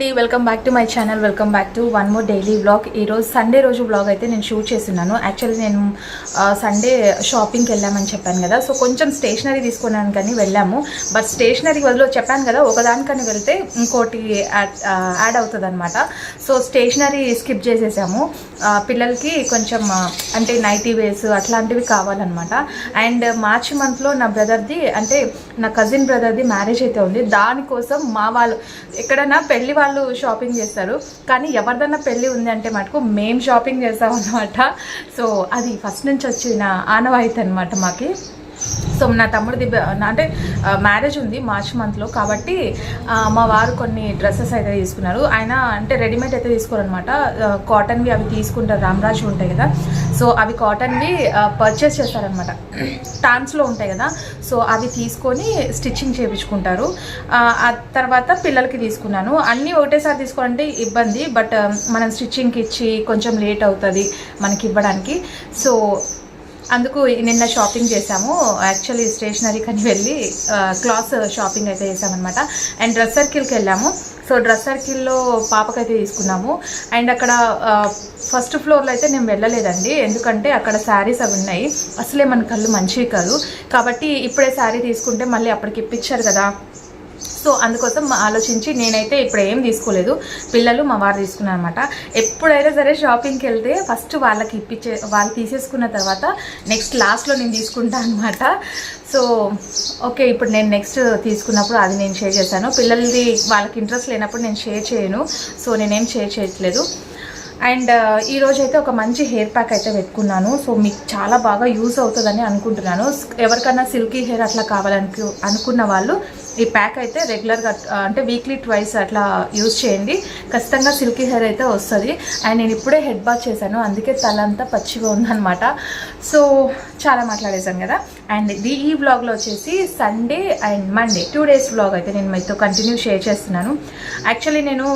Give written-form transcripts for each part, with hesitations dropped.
అండి, welcome back to my channel. Welcome back to one more daily vlog. ఈరోజు Sunday రోజు vlog అయితే నేను షూట్ చేస్తున్నాను. యాక్చువల్లీ నేను సండే షాపింగ్కి వెళ్ళామని చెప్పాను కదా. సో కొంచెం స్టేషనరీ తీసుకున్నాను కానీ వెళ్ళాము. బట్ స్టేషనరీ బదులు చెప్పాను కదా ఒకదానికని వెళ్తే ఇంకోటి యాడ్ అవుతుంది అనమాట. సో స్టేషనరీ స్కిప్ చేసేసాము. పిల్లలకి కొంచెం అంటే నైటీ వేర్స్ అట్లాంటివి కావాలన్నమాట. అండ్ మార్చి మంత్లో నా బ్రదర్ది అంటే నా కజిన్ బ్రదర్ది మ్యారేజ్ అయితే ఉంది. దానికోసం మా వాళ్ళు ఎక్కడైనా పెళ్ళి వాళ్ళు షాపింగ్ చేస్తారు, కానీ ఎవరిదన్నా పెళ్ళి ఉంది అంటే మటుకు మేము షాపింగ్ చేస్తాం అన్నమాట. సో అది ఫస్ట్ నుంచి వచ్చిన ఆనవాయితీ అనమాట మాకి. సో నా తమ్ముడిది అంటే మ్యారేజ్ ఉంది మార్చ్ మంత్లో, కాబట్టి మా వారు కొన్ని డ్రెస్సెస్ అయితే తీసుకున్నారు. ఆయన అంటే రెడీమేడ్ అయితే తీసుకోరనమాట, కాటన్వి అవి తీసుకుంటారు, రామరాజు ఉంటాయి కదా. సో అవి కాటన్వి పర్చేస్ చేస్తారనమాట, టాన్స్లో ఉంటాయి కదా. సో అవి తీసుకొని స్టిచ్చింగ్ చేయించుకుంటారు. ఆ తర్వాత పిల్లలకి తీసుకున్నాను. అన్నీ ఒకటేసారి తీసుకోవాలంటే ఇబ్బంది, బట్ మనం స్టిచ్చింగ్కి ఇచ్చి కొంచెం లేట్ అవుతుంది మనకి ఇవ్వడానికి. సో అందుకు నిన్న షాపింగ్ చేసాము. యాక్చువల్లీ స్టేషనరీకి అని వెళ్ళి క్లాత్ షాపింగ్ అయితే చేసామన్నమాట. అండ్ డ్రెస్ సర్కిల్కి వెళ్ళాము. సో డ్రెస్ సర్కిల్లో పాపకైతే తీసుకున్నాము. అండ్ అక్కడ ఫస్ట్ ఫ్లోర్లో అయితే నేను వెళ్ళలేదండి, ఎందుకంటే అక్కడ శారీస్ అవి ఉన్నాయి. అసలే మన కళ్ళు మంచివి కాదు, కాబట్టి ఇప్పుడే శారీ తీసుకుంటే మళ్ళీ అప్పటికి ఇప్పించారు కదా. సో అందుకోసం ఆలోచించి నేనైతే ఇప్పుడు ఏం తీసుకోలేదు, పిల్లలు మా వారు తీసుకున్నాను అనమాట. ఎప్పుడైనా సరే షాపింగ్కి వెళ్తే ఫస్ట్ వాళ్ళకి వాళ్ళు తీసేసుకున్న తర్వాత నెక్స్ట్ లాస్ట్లో నేను తీసుకుంటాను అనమాట. సో ఓకే, ఇప్పుడు నేను నెక్స్ట్ తీసుకున్నప్పుడు అది నేను షేర్ చేశాను. పిల్లలది వాళ్ళకి ఇంట్రెస్ట్ లేనప్పుడు నేను షేర్ చేయను, సో నేనేం షేర్ చేయట్లేదు. అండ్ ఈరోజు అయితే ఒక మంచి హెయిర్ ప్యాక్ అయితే పెట్టుకున్నాను. సో మీకు చాలా బాగా యూజ్ అవుతుందని అనుకుంటున్నాను. ఎవరికైనా సిల్కీ హెయిర్ అట్లా అనుకున్న వాళ్ళు ఈ ప్యాక్ అయితే రెగ్యులర్గా అంటే వీక్లీ ట్వైస్ అట్లా యూజ్ చేయండి, ఖచ్చితంగా సిల్కీ హెయిర్ అయితే వస్తుంది. అండ్ నేను ఇప్పుడే హెడ్ బాత్ చేశాను, అందుకే తల అంతా పచ్చిగా ఉందన్నమాట. సో చాలా మాట్లాడేశాను కదా. అండ్ ఈ వ్లాగ్లో వచ్చేసి Sunday and Monday 2 days vlog అయితే నేను మీతో కంటిన్యూ షేర్ చేస్తున్నాను. యాక్చువల్లీ నేను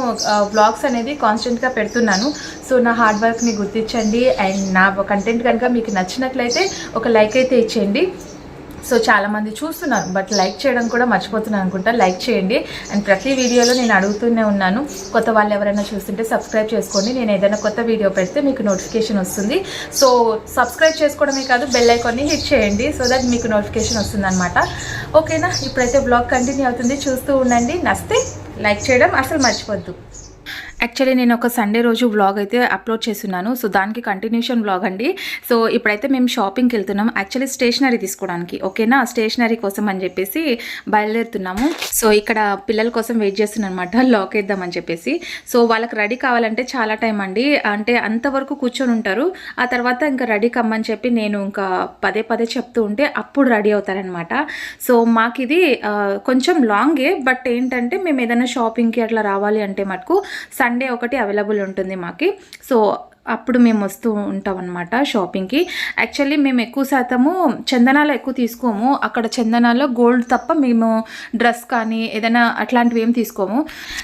వ్లాగ్స్ అనేది కాన్స్టెంట్గా పెడుతున్నాను. సో నా హార్డ్ వర్క్ని గుర్తించండి. అండ్ నా కంటెంట్ కనుక మీకు నచ్చినట్లయితే ఒక లైక్ అయితే ఇచ్చేయండి. సో చాలామంది చూస్తున్నారు, బట్ లైక్ చేయడం కూడా మర్చిపోతున్నాను అనుకుంటా. లైక్ చేయండి. అండ్ ప్రతి వీడియోలో నేను అడుగుతూనే ఉన్నాను, కొత్త వాళ్ళు ఎవరైనా చూస్తుంటే సబ్స్క్రైబ్ చేసుకోండి. నేను ఏదైనా కొత్త వీడియో పెడితే మీకు నోటిఫికేషన్ వస్తుంది. సో సబ్స్క్రైబ్ చేసుకోవడమే కాదు, బెల్ ఐకాన్ని హిట్ చేయండి, సో దట్ మీకు నోటిఫికేషన్ వస్తుంది అనమాట. ఓకేనా, ఇప్పుడైతే బ్లాగ్ కంటిన్యూ అవుతుంది, చూస్తూ ఉండండి. నచ్చితే లైక్ చేయడం అసలు మర్చిపోద్దు. యాక్చువల్లీ నేను ఒక సండే రోజు వ్లాగ్ అయితే అప్లోడ్ చేస్తున్నాను, సో దానికి కంటిన్యూషన్ వ్లాగ్ అండి. సో ఇప్పుడైతే మేము షాపింగ్కి వెళ్తున్నాం, యాక్చువల్లీ స్టేషనరీ తీసుకోవడానికి. ఓకేనా, స్టేషనరీ కోసం అని చెప్పేసి బయలుదేరుతున్నాము. సో ఇక్కడ పిల్లల కోసం వెయిట్ చేస్తున్నాను అనమాట, లాక్ వేద్దామని చెప్పేసి. సో వాళ్ళకి రెడీ కావాలంటే చాలా టైం అండి, అంటే అంతవరకు కూర్చొని ఉంటారు. ఆ తర్వాత ఇంకా రెడీ కమ్మని చెప్పి నేను ఇంకా పదే చెప్తూ ఉంటే అప్పుడు రెడీ అవుతారనమాట. సో మాకు ఇది కొంచెం లాంగే, బట్ ఏంటంటే మేము ఏదైనా షాపింగ్కి అట్లా రావాలి అంటే మటుకు సండే ఒకటి అవైలబుల్ ఉంటుంది మాకి. సో అప్పుడు మేము వస్తూ ఉంటాం అనమాట షాపింగ్కి. యాక్చువల్లీ మేము ఎక్కువ శాతము చందనాలు ఎక్కువ తీసుకోము. అక్కడ చందనాలో గోల్డ్ తప్ప మేము డ్రెస్ కానీ ఏదైనా అట్లాంటివి ఏం తీసుకోము.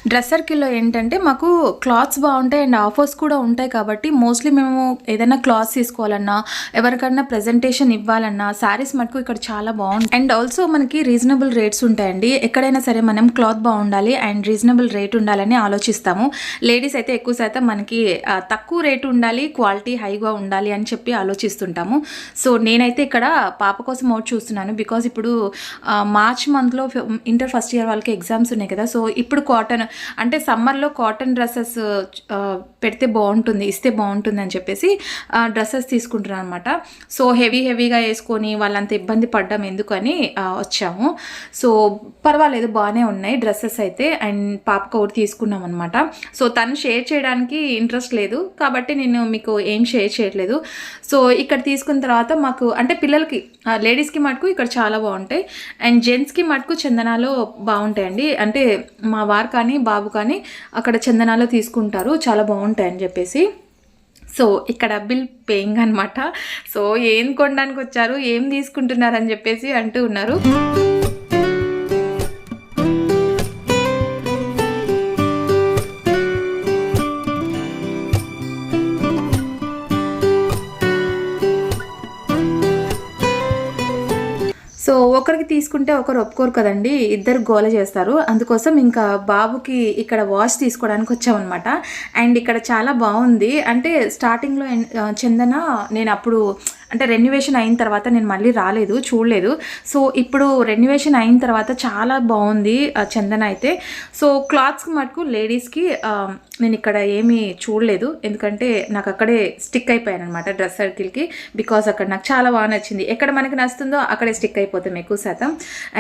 డ్రెస్ సర్కిల్లో ఏంటంటే మాకు క్లాత్స్ బాగుంటాయి అండ్ ఆఫర్స్ కూడా ఉంటాయి, కాబట్టి మోస్ట్లీ మేము ఏదైనా క్లాత్స్ తీసుకోవాలన్నా ఎవరికైనా ప్రజెంటేషన్ ఇవ్వాలన్నా శారీస్ మటుకు ఇక్కడ చాలా బాగుంటాయి. అండ్ ఆల్సో మనకి రీజనబుల్ రేట్స్ ఉంటాయండి. ఎక్కడైనా సరే మనం క్లాత్ బాగుండాలి అండ్ రీజనబుల్ రేట్ ఉండాలని ఆలోచిస్తాము. లేడీస్ అయితే ఎక్కువ శాతం మనకి తక్కువ రేటు ఉండాలి, క్వాలిటీ హైగా ఉండాలి అని చెప్పి ఆలోచిస్తుంటాము. సో నేనైతే ఇక్కడ పాప కోసం అవుట్ చూస్తున్నాను, బికాజ్ ఇప్పుడు మార్చ్ మంత్లో ఇంటర్ ఫస్ట్ ఇయర్ వాళ్ళకి ఎగ్జామ్స్ ఉన్నాయి కదా. సో ఇప్పుడు కాటన్ అంటే సమ్మర్లో కాటన్ డ్రెస్సెస్ పెడితే బాగుంటుంది, ఇస్తే బాగుంటుంది అని చెప్పేసి డ్రెస్సెస్ తీసుకుంటున్నాను అనమాట. సో హెవీగా వేసుకొని వాళ్ళంత ఇబ్బంది పడ్డం ఎందుకని వచ్చాము. సో పర్వాలేదు, బాగానే ఉన్నాయి డ్రెస్సెస్ అయితే. అండ్ పాపకు ఒకటి తీసుకున్నాం అనమాట. సో తను షేర్ చేయడానికి ఇంట్రెస్ట్ లేదు, కాబట్టి నేను మీకు ఏం షేర్ చేయట్లేదు. సో ఇక్కడ తీసుకున్న తర్వాత మాకు అంటే పిల్లలకి లేడీస్కి మటుకు ఇక్కడ చాలా బాగుంటాయి, అండ్ జెంట్స్కి మటుకు చందనాలో బాగుంటాయండి. అంటే మా వారు కానీ బాబు కానీ అక్కడ చందనాలో తీసుకుంటారు, చాలా బాగుంటాయి అని చెప్పేసి. సో ఇక్కడ బిల్ పేయింగ్ అనమాట. సో ఏం కొనడానికి వచ్చారు, ఏం తీసుకుంటున్నారని చెప్పేసి అంటూ ఉన్నారు. సో ఒకరికి తీసుకుంటే ఒకరు ఒప్పుకోరు కదండి, ఇద్దరు గోల చేస్తారు. అందుకోసం ఇంకా బాబుకి ఇక్కడ వాచ్ తీసుకోవడానికి వచ్చామన్నమాట. అండ్ ఇక్కడ చాలా బాగుంది. అంటే స్టార్టింగ్లో చందన నేను అప్పుడు అంటే రెన్యువేషన్ అయిన తర్వాత నేను మళ్ళీ రాలేదు, చూడలేదు. సో ఇప్పుడు రెన్యువేషన్ అయిన తర్వాత చాలా బాగుంది చందన అయితే. సో క్లాత్స్కి మటుకు లేడీస్కి నేను ఇక్కడ ఏమీ చూడలేదు, ఎందుకంటే నాకు అక్కడే స్టిక్ అయిపోయాను అనమాట డ్రెస్ సర్కిల్కి. బికాస్ అక్కడ నాకు చాలా బాగా నచ్చింది. ఎక్కడ మనకి నచ్చుతుందో అక్కడే స్టిక్ అయిపోతాం ఎక్కువ శాతం.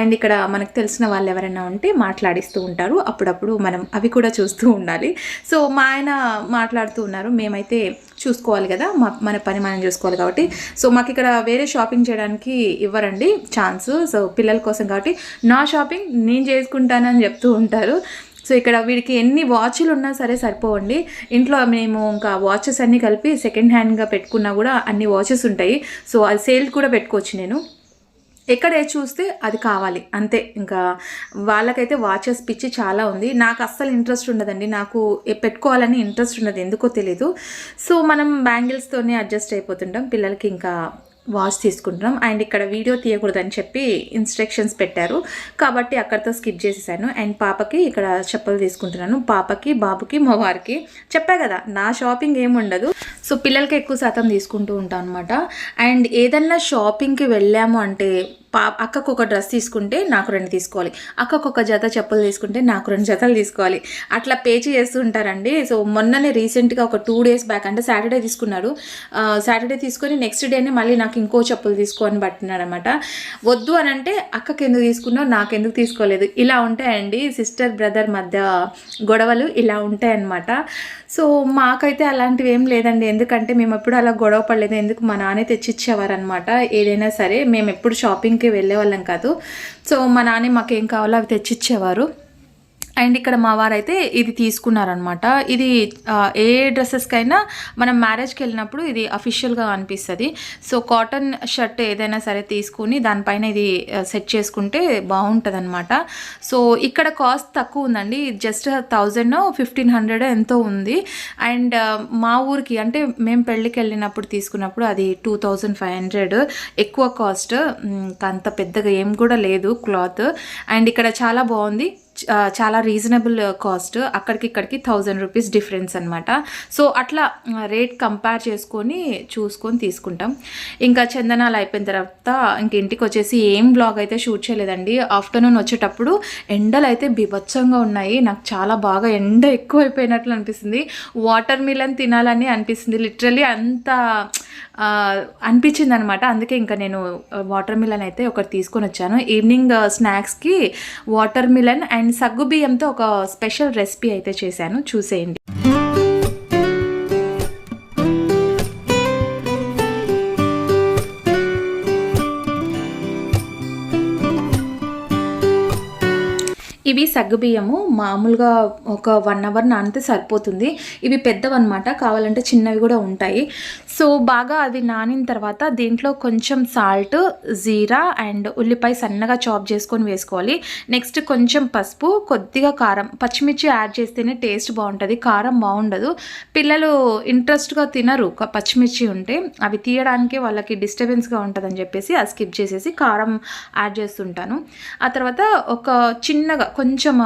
అండ్ ఇక్కడ మనకు తెలిసిన వాళ్ళు ఎవరైనా ఉంటే మాట్లాడిస్తూ ఉంటారు, అప్పుడప్పుడు మనం అవి కూడా చూస్తూ ఉండాలి. సో మా ఆయన మాట్లాడుతూ ఉన్నారు, మేమైతే చూసుకోవాలి కదా, మన పని మనం చూసుకోవాలి కాబట్టి. సో మాకు ఇక్కడ వేరే షాపింగ్ చేయడానికి ఇవ్వరండి ఛాన్స్. సో పిల్లల కోసం కాబట్టి నా షాపింగ్ నేను చేసుకుంటానని చెప్తూ ఉంటారు. సో ఇక్కడ వీడికి ఎన్ని వాచ్లు ఉన్నా సరే సరిపోవండి. ఇంట్లో మేము ఇంకా వాచెస్ అన్నీ కలిపి సెకండ్ హ్యాండ్గా పెట్టుకున్నా కూడా అన్ని వాచెస్ ఉంటాయి. సో అది సేల్ కూడా పెట్టుకోవచ్చు నేను, ఎక్కడే చూస్తే అది కావాలి అంతే. ఇంకా వాళ్ళకైతే వాచెస్ పిచ్చి చాలా ఉంది. నాకు అస్సలు ఇంట్రెస్ట్ ఉండదండి, నాకు పెట్టుకోవాలని ఇంట్రెస్ట్ ఉండదు, ఎందుకో తెలీదు. సో మనం బ్యాంగిల్స్తోనే అడ్జస్ట్ అయిపోతుంటాం. పిల్లలకి ఇంకా వాచ్ తీసుకుంటున్నాం. అండ్ ఇక్కడ వీడియో తీయకూడదని చెప్పి ఇన్స్ట్రక్షన్స్ పెట్టారు కాబట్టి అక్కడితో స్కిప్ చేసేసాను. అండ్ పాపకి ఇక్కడ చెప్పులు తీసుకుంటున్నాను, పాపకి బాబుకి మా వారికి. చెప్పా కదా నా షాపింగ్ ఏముండదు, సో పిల్లలకి ఎక్కువ శాతం తీసుకుంటూ ఉంటాను అనమాట. అండ్ ఏదన్నా షాపింగ్కి వెళ్ళాము అంటే అక్కకు ఒక డ్రెస్ తీసుకుంటే నాకు 2 తీసుకోవాలి, అక్కకు ఒక జత చెప్పులు తీసుకుంటే నాకు 2 జతలు తీసుకోవాలి, అట్లా పేచి చేస్తూ ఉంటారండి. సో మొన్ననే రీసెంట్గా ఒక 2 days బ్యాక్ అంటే సాటర్డే తీసుకున్నాడు. సాటర్డే తీసుకొని నెక్స్ట్ డేనే మళ్ళీ నాకు ఇంకో చెప్పులు తీసుకొని పట్టినాడు అనమాట. వద్దు అని అంటే అక్కకి ఎందుకు తీసుకున్నావు, నాకెందుకు తీసుకోలేదు, ఇలా ఉంటాయండి సిస్టర్ బ్రదర్ మధ్య గొడవలు, ఇలా ఉంటాయన్నమాట. సో మాకైతే అలాంటివి ఏం లేదండి, ఎందుకంటే మేము ఎప్పుడు అలా గొడవ పడలేదు. ఎందుకు మా నాన్నే తెచ్చిచ్చేవారనమాట ఏదైనా సరే, మేము ఎప్పుడు షాపింగ్కి వెళ్ళే వాళ్ళం కాదు. సో మా నాన్న మాకేం కావాలో అవి తెచ్చిచ్చేవారు. అండ్ ఇక్కడ మా వారైతే ఇది తీసుకున్నారనమాట. ఇది ఏ డ్రెస్సెస్కైనా మనం మ్యారేజ్కి వెళ్ళినప్పుడు ఇది అఫీషియల్గా అనిపిస్తుంది. సో కాటన్ షర్ట్ ఏదైనా సరే తీసుకుని దానిపైన ఇది సెట్ చేసుకుంటే బాగుంటుంది అనమాట. సో ఇక్కడ కాస్ట్ తక్కువ ఉందండి, జస్ట్ 1000 1500 ఎంతో ఉంది. అండ్ మా ఊరికి అంటే మేము పెళ్ళికి వెళ్ళినప్పుడు తీసుకున్నప్పుడు అది 2500 ఎక్కువ కాస్ట్, అంత పెద్దగా ఏం కూడా లేదు క్లాత్. అండ్ ఇక్కడ చాలా బాగుంది, చాలా రీజనబుల్ కాస్ట్, అక్కడికి ఇక్కడికి 1000 రూపీస్ డిఫరెన్స్ అనమాట. సో అట్లా రేట్ కంపేర్ చేసుకొని చూసుకొని తీసుకుంటాం. ఇంకా చందనాలు అయిపోయిన తర్వాత ఇంక ఇంటికి వచ్చేసి ఏం బ్లాగ్ అయితే షూట్ చేయలేదండి. ఆఫ్టర్నూన్ వచ్చేటప్పుడు ఎండలు అయితే బీభత్సంగా ఉన్నాయి, నాకు చాలా బాగా ఎండ ఎక్కువ అయిపోయినట్లు అనిపిస్తుంది. వాటర్ మిలన్ తినాలని అనిపిస్తుంది, లిటరలీ అంత అనిపించింది అనమాట. అందుకే ఇంకా నేను వాటర్ మిలన్ అయితే ఒకటి తీసుకొని వచ్చాను. ఈవినింగ్ స్నాక్స్కి వాటర్ మిలన్ అండ్ సగ్గు బియ్యంతో ఒక స్పెషల్ రెసిపీ అయితే చేశాను, చూసేయండి. ఇవి సగ్గుబియ్యము, మామూలుగా ఒక 1 hour నానితే సరిపోతుంది. ఇవి పెద్దవన్నమాట, కావాలంటే చిన్నవి కూడా ఉంటాయి. సో బాగా అది నానిన తర్వాత దీంట్లో కొంచెం సాల్ట్, జీరా అండ్ ఉల్లిపాయ సన్నగా చాప్ చేసుకొని వేసుకోవాలి. నెక్స్ట్ కొంచెం పసుపు, కొద్దిగా కారం, పచ్చిమిర్చి యాడ్ చేస్తేనే టేస్ట్ బాగుంటుంది, కారం బాగుండదు. పిల్లలు ఇంట్రెస్ట్గా తినరు పచ్చిమిర్చి ఉంటే, అవి తీయడానికి వాళ్ళకి డిస్టర్బెన్స్గా ఉంటుందని చెప్పేసి అది స్కిప్ చేసేసి కారం యాడ్ చేస్తుంటాను. ఆ తర్వాత ఒక చిన్నగా కొంచెం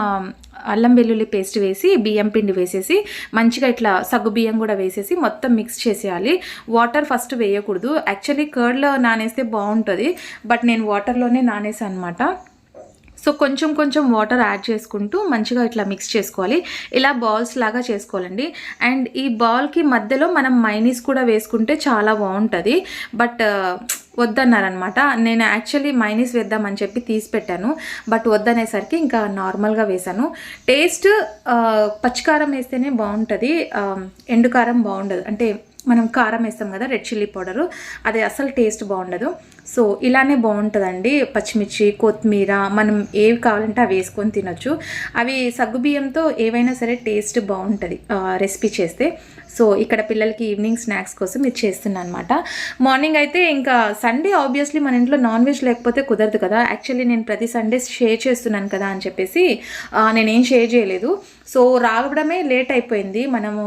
అల్లం వెల్లుల్లి పేస్ట్ వేసి బియ్యం పిండి వేసేసి మంచిగా ఇట్లా సగ్గు బియ్యం కూడా వేసేసి మొత్తం మిక్స్ చేసేయాలి. వాటర్ ఫస్ట్ వేయకూడదు, యాక్చువల్లీ కర్డ్లో నానేస్తే బాగుంటుంది, బట్ నేను వాటర్లోనే నానేసాను అనమాట. సో కొంచెం కొంచెం వాటర్ యాడ్ చేసుకుంటూ మంచిగా ఇట్లా మిక్స్ చేసుకోవాలి. ఇలా బాల్స్ లాగా చేసుకోవాలండి. అండ్ ఈ బాల్కి మధ్యలో మనం మైనీస్ కూడా వేసుకుంటే చాలా బాగుంటుంది, బట్ వద్దన్నారనమాట. నేను యాక్చువల్లీ మైనీస్ వేద్దామని చెప్పి తీసి పెట్టాను, బట్ వద్దనేసరికి ఇంకా నార్మల్గా వేసాను. టేస్ట్ పచ్చికారం వేస్తేనే బాగుంటుంది, ఎండుకారం బాగుండదు. అంటే మనం కారం వేస్తాం కదా, రెడ్ చిల్లీ పౌడరు, అది అసలు టేస్ట్ బాగుండదు. సో ఇలానే బాగుంటుందండి. పచ్చిమిర్చి, కొత్తిమీర మనం ఏవి కావాలంటే అవి వేసుకొని తినొచ్చు. అవి సగ్గుబియ్యంతో ఏవైనా సరే టేస్ట్ బాగుంటుంది రెసిపీ చేస్తే. సో ఇక్కడ పిల్లలకి ఈవినింగ్ స్నాక్స్ కోసం ఇది చేస్తున్నాను అనమాట. మార్నింగ్ అయితే ఇంకా సండే ఆబ్వియస్లీ మన ఇంట్లో నాన్ వెజ్ లేకపోతే కుదరదు కదా. యాక్చువల్లీ నేను ప్రతి సండే షేర్ చేస్తున్నాను కదా అని చెప్పేసి నేనేం షేర్ చేయలేదు. సో రావడమే లేట్ అయిపోయింది, మనము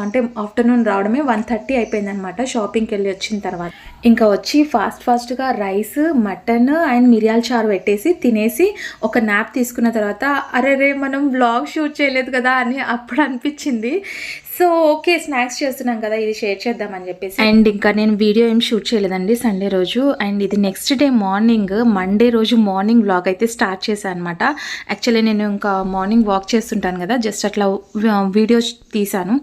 అంటే ఆఫ్టర్నూన్ రావడమే 1:30 అయిపోయింది అనమాట షాపింగ్కి వెళ్ళి వచ్చిన తర్వాత. ఇంకా వచ్చి ఫాస్ట్గా సింపుల్గా రైస్, మటన్ అండ్ మిరియాల చారు పెట్టేసి తినేసి ఒక నాప్ తీసుకున్న తర్వాత అరే మనం వ్లాగ్ షూట్ చేయలేదు కదా అని అప్పుడు అనిపించింది. సో ఓకే, స్నాక్స్ చేస్తున్నాం కదా, ఇది షేర్ చేద్దామని చెప్పేసి. అండ్ ఇంకా నేను వీడియో ఏం షూట్ చేయలేదండి సండే రోజు. అండ్ ఇది నెక్స్ట్ డే మార్నింగ్, మండే రోజు మార్నింగ్ వ్లాగ్ అయితే స్టార్ట్ చేశాను అనమాట. యాక్చువల్లీ నేను ఇంకా మార్నింగ్ వాక్ చేస్తుంటాను కదా, జస్ట్ అట్లా వీడియో తీశాను.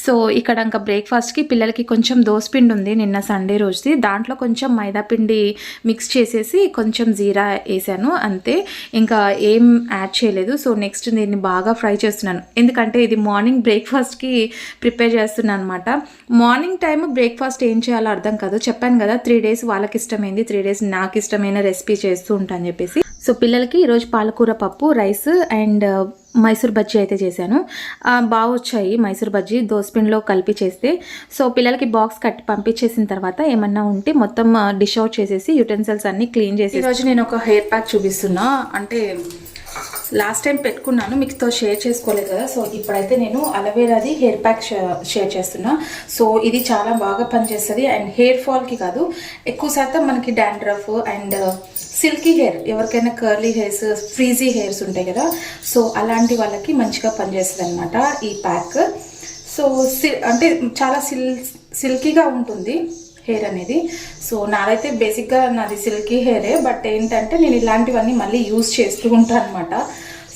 సో ఇక్కడ ఇంకా బ్రేక్ఫాస్ట్కి పిల్లలకి కొంచెం దోసపిండి ఉంది నిన్న సండే రోజుది, దాంట్లో కొంచెం మైదా పిండి మిక్స్ చేసేసి కొంచెం జీరా వేసాను అంతే, ఇంకా ఏం యాడ్ చేయలేదు. సో నెక్స్ట్ దీన్ని బాగా ఫ్రై చేస్తున్నాను, ఎందుకంటే ఇది మార్నింగ్ బ్రేక్ఫాస్ట్కి ప్రిపేర్ చేస్తున్నాను అనమాట. మార్నింగ్ టైం బ్రేక్ఫాస్ట్ ఏం చేయాలో అర్థం కాదు. చెప్పాను కదా 3 days వాళ్ళకి ఇష్టమైంది, 3 days నాకు ఇష్టమైన రెసిపీ చేస్తూ ఉంటాను చెప్పేసి. సో పిల్లలకి ఈరోజు పాలకూర పప్పు, రైస్ అండ్ మైసూర్ బజ్జీ అయితే చేశాను. బాగా వచ్చాయి మైసూర్ బజ్జీ దోసపిండిలో కలిపి చేస్తే. సో పిల్లలకి బాక్స్ కట్టి పంపించేసిన తర్వాత ఏమన్నా ఉంటే మొత్తం డిష్ అవుట్ చేసేసి యూటెన్సిల్స్ అన్నీ క్లీన్ చేసి ఈరోజు నేను ఒక హెయిర్ ప్యాక్ చూపిస్తున్నా. అంటే లాస్ట్ టైం పెట్టుకున్నాను, మీకుతో షేర్ చేసుకోలేదు కదా. సో ఇప్పుడైతే నేను అలోవెరాది హెయిర్ ప్యాక్ షేర్ చేస్తున్నా. సో ఇది చాలా బాగా పనిచేస్తుంది అండ్ హెయిర్ ఫాల్కి కాదు, ఎక్కువ శాతం మనకి డాండ్రఫ్ అండ్ సిల్కీ హెయిర్, ఎవరికైనా కర్లీ హెయిర్స్, ఫ్రీజీ హెయిర్స్ ఉంటాయి కదా, సో అలాంటి వాళ్ళకి మంచిగా పనిచేస్తుంది అనమాట ఈ ప్యాక్. సో అంటే చాలా సిల్కీగా ఉంటుంది హెయిర్ అనేది. సో నాదైతే బేసిక్గా నాది సిల్కీ హెయిరే, బట్ ఏంటంటే నేను ఇలాంటివన్నీ మళ్ళీ యూజ్ చేస్తూ ఉంటాను అనమాట.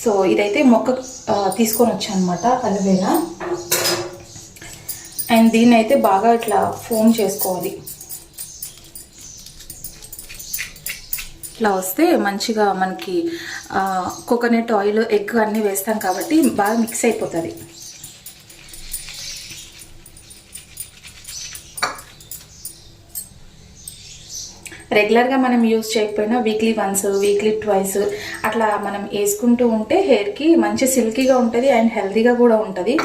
సో ఇదైతే మొక్క తీసుకొని వచ్చాను అనమాట అలోవెరా. అండ్ దీన్ని అయితే బాగా ఇట్లా ఫోమ్ చేసుకోవాలి. ఇట్లా వస్తే మంచిగా మనకి కోకోనట్ ఆయిల్, ఎగ్ అన్నీ వేస్తాం కాబట్టి బాగా మిక్స్ అయిపోతుంది. రెగ్యులర్గా మనం యూజ్ చేయకపోయినా వీక్లీ వన్స్, వీక్లీ ట్వైస్ అట్లా మనం వేసుకుంటూ ఉంటే హెయిర్కి మంచి సిల్కీగా ఉంటుంది అండ్ హెల్తీగా కూడా ఉంటుంది.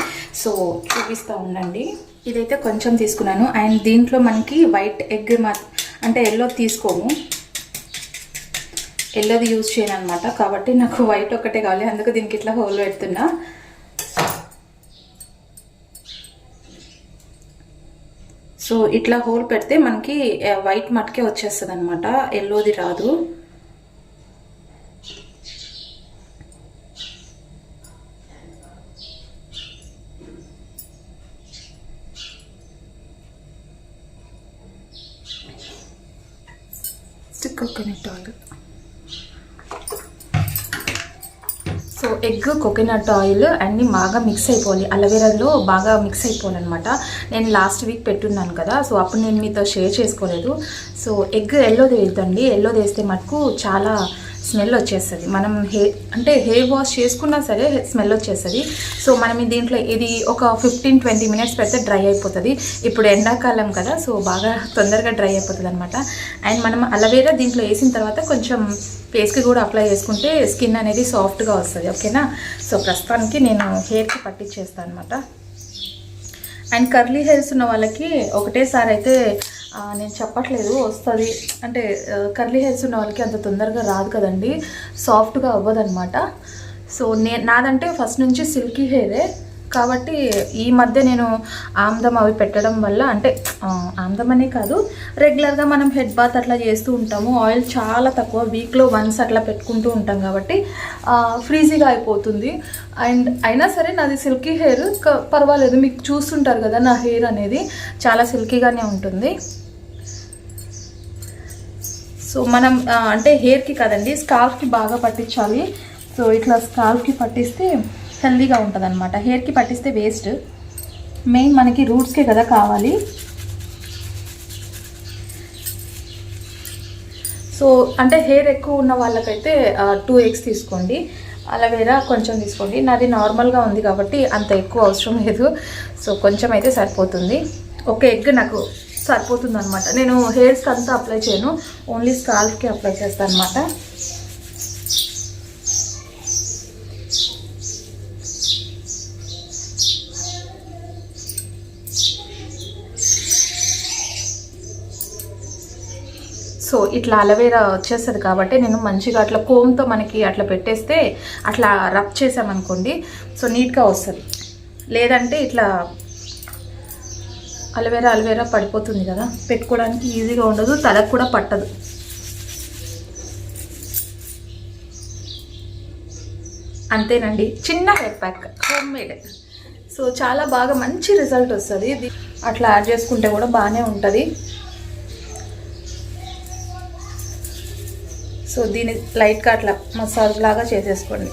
సో చూపిస్తూ ఉండండి. ఇదైతే కొంచెం తీసుకున్నాను అండ్ దీంట్లో మనకి వైట్ ఎగ్ అంటే ఎల్లో తీసుకోము, ఎల్లోది యూజ్ చేయను అనమాట, కాబట్టి నాకు వైట్ ఒకటే కావాలి, అందుకు దీనికి ఇట్లా హోల్ పెడుతున్నా. సో ఇట్లా హోల్ పెడితే మనకి వైట్ మట్కే వచ్చేస్తుంది అనమాట, ఎల్లోది రాదు. Coconut oil. So egg, coconut oil అన్నీ బాగా మిక్స్ అయిపోవాలి, అలోవెరాలో బాగా మిక్స్ అయిపోవాలన్నమాట. నేను లాస్ట్ వీక్ పెట్టున్నాను కదా, సో అప్పుడు నేను మీతో షేర్ చేసుకోలేదు. సో ఎగ్ ఎల్లోది వేద్దండి, ఎల్లోది వేస్తే మటుకు చాలా స్మెల్ వచ్చేస్తుంది. మనం హెయిర్ వాష్ చేసుకున్నా సరే స్మెల్ వచ్చేస్తుంది. సో మనం దీంట్లో ఇది ఒక 15-20 minutes పెడితే డ్రై అయిపోతుంది. ఇప్పుడు ఎండాకాలం కదా, సో బాగా తొందరగా డ్రై అయిపోతుంది అనమాట. అండ్ మనం అలోవెరా దీంట్లో వేసిన తర్వాత కొంచెం ఫేస్కి కూడా అప్లై చేసుకుంటే స్కిన్ అనేది సాఫ్ట్గా వస్తుంది. ఓకేనా. సో ప్రస్తుతానికి నేను హెయిర్కి పట్టించేస్తాను అనమాట. అండ్ కర్లీ హెయిర్స్ ఉన్న వాళ్ళకి ఒకటేసారి అయితే నేను చెప్పట్లేదు, వస్తుంది. అంటే కర్లీ హెయిర్స్ ఉన్న వాళ్ళకి అంత తొందరగా రాదు కదండి, సాఫ్ట్గా అవ్వదన్నమాట. సో నాదంటే ఫస్ట్ నుంచి సిల్కీ హెయిరే కాబట్టి ఈ మధ్య నేను ఆమ్దం అవి పెట్టడం వల్ల, అంటే ఆమ్దం అనే కాదు, రెగ్యులర్గా మనం హెడ్ బాత్ అట్లా చేస్తూ ఉంటాము, ఆయిల్ చాలా తక్కువ, వీక్లో వన్స్ అట్లా పెట్టుకుంటూ ఉంటాం కాబట్టి ఫ్రీజీగా అయిపోతుంది. అండ్ అయినా సరే నాది సిల్కీ హెయిర్, పర్వాలేదు. మీకు చూస్తుంటారు కదా నా హెయిర్ అనేది చాలా సిల్కీగానే ఉంటుంది. సో మనం అంటే హెయిర్కి కదండి, స్కాల్ఫ్కి బాగా పట్టించాలి. సో ఇట్లా స్కాల్ఫ్కి పట్టిస్తే హెల్దీగా ఉంటుంది అనమాట. హెయిర్కి పట్టిస్తే వేస్ట్, మెయిన్ మనకి రూట్స్కే కదా కావాలి. సో అంటే హెయిర్ ఎక్కువ ఉన్న వాళ్ళకైతే 2 eggs తీసుకోండి, అలోవెరా కొంచెం తీసుకోండి. నాది నార్మల్గా ఉంది కాబట్టి అంత ఎక్కువ అవసరం లేదు. సో కొంచెం అయితే సరిపోతుంది, ఒక ఎగ్ నాకు సరిపోతుంది అనమాట. నేను హెయిర్స్కి అంతా అప్లై చేయను, ఓన్లీ స్కాల్ఫ్కి అప్లై చేస్తాను అనమాట. సో ఇట్లా అలోవెరా వచ్చేస్తుంది కాబట్టి నేను మంచిగా అట్లా కోమ్తో మనకి అట్లా పెట్టేస్తే అట్లా రబ్ చేసామనుకోండి, సో నీట్గా వస్తుంది. లేదంటే ఇట్లా అలోవెరా పడిపోతుంది కదా, పెట్టుకోవడానికి ఈజీగా ఉండదు, తలకు కూడా పట్టదు. అంతేనండి, చిన్న hair pack, home made. So చాలా బాగా మంచి రిజల్ట్ వస్తుంది. ఇది అట్లా యాడ్ చేసుకుంటే కూడా బాగానే ఉంటుంది. సో దీన్ని లైట్గా అట్లా మసాజ్ లాగా చేసేసుకోండి.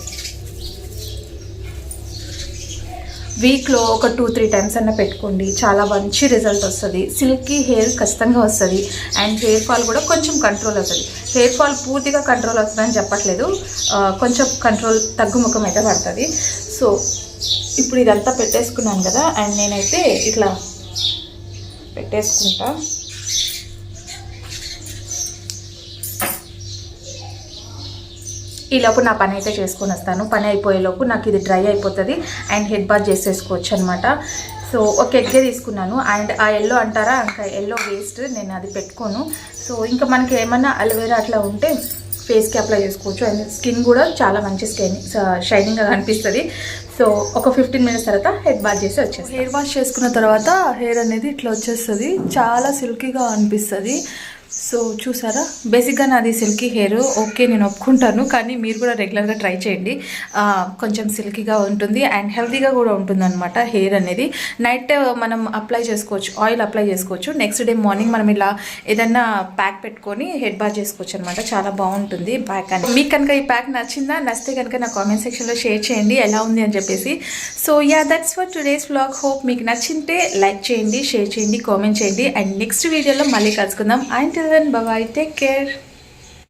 వీక్లో ఒక 2-3 టైమ్స్ అన్న పెట్టుకోండి, చాలా మంచి రిజల్ట్ వస్తుంది. సిల్కీ హెయిర్ ఖచ్చితంగా వస్తుంది. అండ్ హెయిర్ ఫాల్ కూడా కొంచెం కంట్రోల్ అవుతుంది. హెయిర్ ఫాల్ పూర్తిగా కంట్రోల్ అవుతుందని చెప్పట్లేదు, కొంచెం కంట్రోల్ తగ్గుముఖం అయితే పడుతుంది. సో ఇప్పుడు ఇదంతా పెట్టేసుకున్నాను కదా, అండ్ నేనైతే ఇట్లా పెట్టేసుకుంటా. ఈలోపు నా పని అయితే చేసుకొని వస్తాను. పని అయిపోయేలోపు నాకు ఇది డ్రై అయిపోతుంది అండ్ హెడ్ బాత్ చేసేసుకోవచ్చు అనమాట. సో ఒక ఎగ్గే తీసుకున్నాను. అండ్ ఆ ఎల్లో అంటారా, ఇంకా ఎల్లో వేస్ట్, నేను అది పెట్టుకోను. సో ఇంకా మనకి ఏమన్నా అలోవెరా అట్లా ఉంటే ఫేస్కి అప్లై చేసుకోవచ్చు. అండ్ స్కిన్ కూడా చాలా మంచి షైనింగ్గా కనిపిస్తుంది. సో ఒక 15 మినిట్స్ తర్వాత హెడ్ బాత్ చేసి వచ్చేసి, హెయిర్ వాష్ చేసుకున్న తర్వాత హెయిర్ అనేది ఇట్లా వచ్చేస్తుంది, చాలా సిల్కీగా అనిపిస్తుంది. సో చూసారా, బేసిక్గా నాది సిల్కీ హెయిర్, ఓకే నేను ఒప్పుకుంటాను, కానీ మీరు కూడా రెగ్యులర్గా ట్రై చేయండి. కొంచెం సిల్కీగా ఉంటుంది అండ్ హెల్తీగా కూడా ఉంటుంది అనమాట హెయిర్ అనేది. నైట్ మనం అప్లై చేసుకోవచ్చు, ఆయిల్ అప్లై చేసుకోవచ్చు. నెక్స్ట్ డే మార్నింగ్ మనం ఇలా ఏదన్నా ప్యాక్ పెట్టుకొని హెడ్ బాత్ చేసుకోవచ్చు అనమాట. చాలా బాగుంటుంది ప్యాక్ అని. మీకు కనుక ఈ ప్యాక్ నచ్చిందా? నచ్చితే కనుక నా కామెంట్ సెక్షన్లో షేర్ చేయండి ఎలా ఉంది అని చెప్పేసి. So yeah, that's for today's vlog. Hope మీకు నచ్చింటే లైక్ చేయండి, షేర్ చేయండి, కామెంట్ చేయండి. అండ్ నెక్స్ట్ వీడియోలో మళ్ళీ కలుసుకుందాం. Until then, bye bye, take care.